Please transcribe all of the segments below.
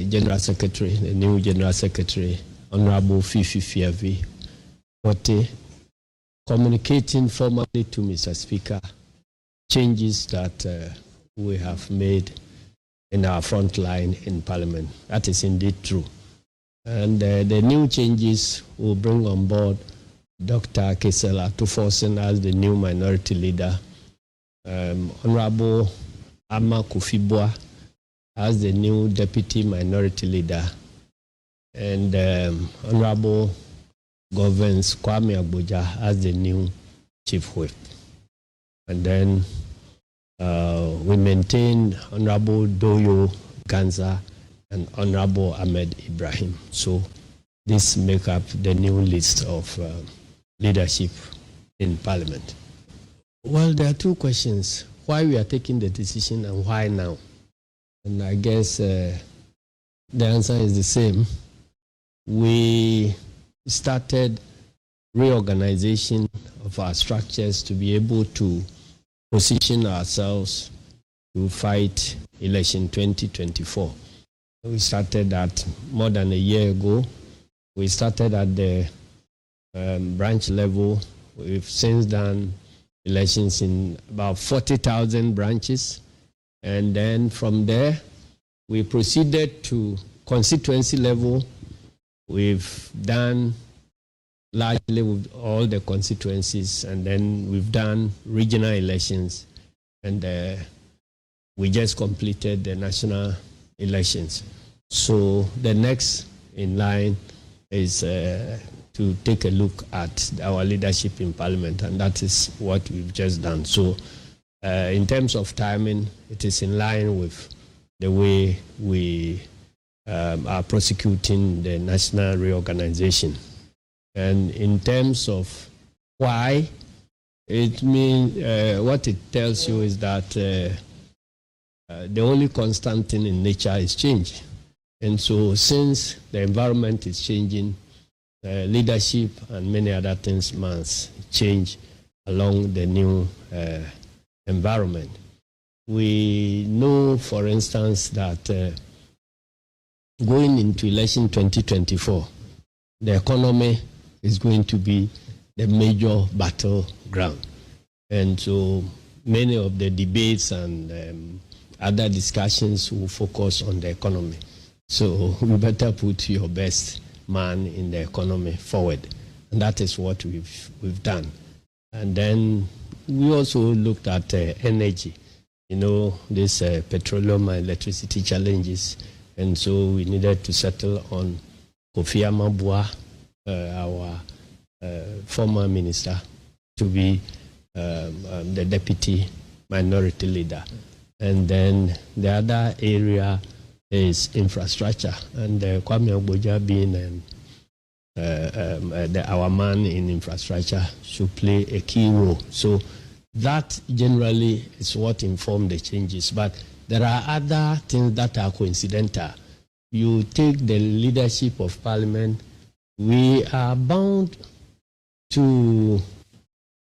General Secretary, the new General Secretary, Honorable Fifi Fiavi, communicating formally to Mr. Speaker changes that we have made in our front line in Parliament. That is indeed true. And the new changes will bring on board Dr. Kesela Tuforsen as the new minority leader, Honorable Ama Kufibwa as the new deputy minority leader, and Honorable Governors Kwame Agboja as the new chief whip. And then we maintain Honorable Doyo Ganza and Honorable Ahmed Ibrahim. So this make up the new list of leadership in Parliament. Well, there are two questions. Why we are taking the decision and why now? And I guess the answer is the same. We started reorganization of our structures to be able to position ourselves to fight election 2024. We started that more than a year ago. We started at the branch level. We've since done elections in about 40,000 branches. And then from there, we proceeded to constituency level. We've done largely with all the constituencies, and then we've done regional elections, and we just completed the national elections. So the next in line is to take a look at our leadership in Parliament, and that is what we've just done. So in terms of timing, it is in line with the way we are prosecuting the national reorganization. And in terms of why, it means what it tells you is that the only constant thing in nature is change. And so since the environment is changing, leadership and many other things must change along the new environment. We know, for instance, that going into election 2024, the economy is going to be the major battleground. And so many of the debates and other discussions will focus on the economy. So we better put your best man in the economy forward. And that is what we've done. And then we also looked at energy, you know, this petroleum and electricity challenges. And so we needed to settle on Kofi Amabua, our former minister, to be the deputy minority leader. And then the other area is infrastructure, and Kwame Agboja being our man in infrastructure should play a key role. So that generally is what informed the changes. But there are other things that are coincidental. You take the leadership of Parliament, we are bound to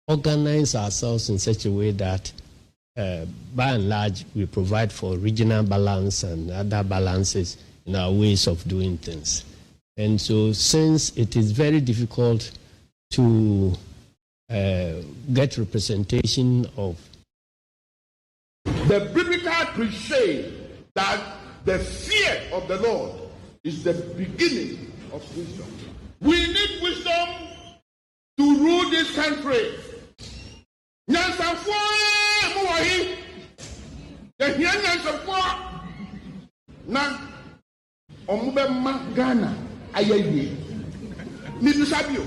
organize ourselves in such a way that by and large, we provide for regional balance and other balances in our ways of doing things. And so since it is very difficult to get representation of... The biblical cliché that the fear of the Lord is the beginning of wisdom. We need wisdom to rule this country. Na omubema Ghana ayaye ni bisabio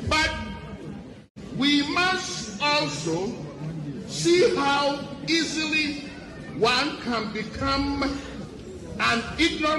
but we must also see how easily one can become an ignorant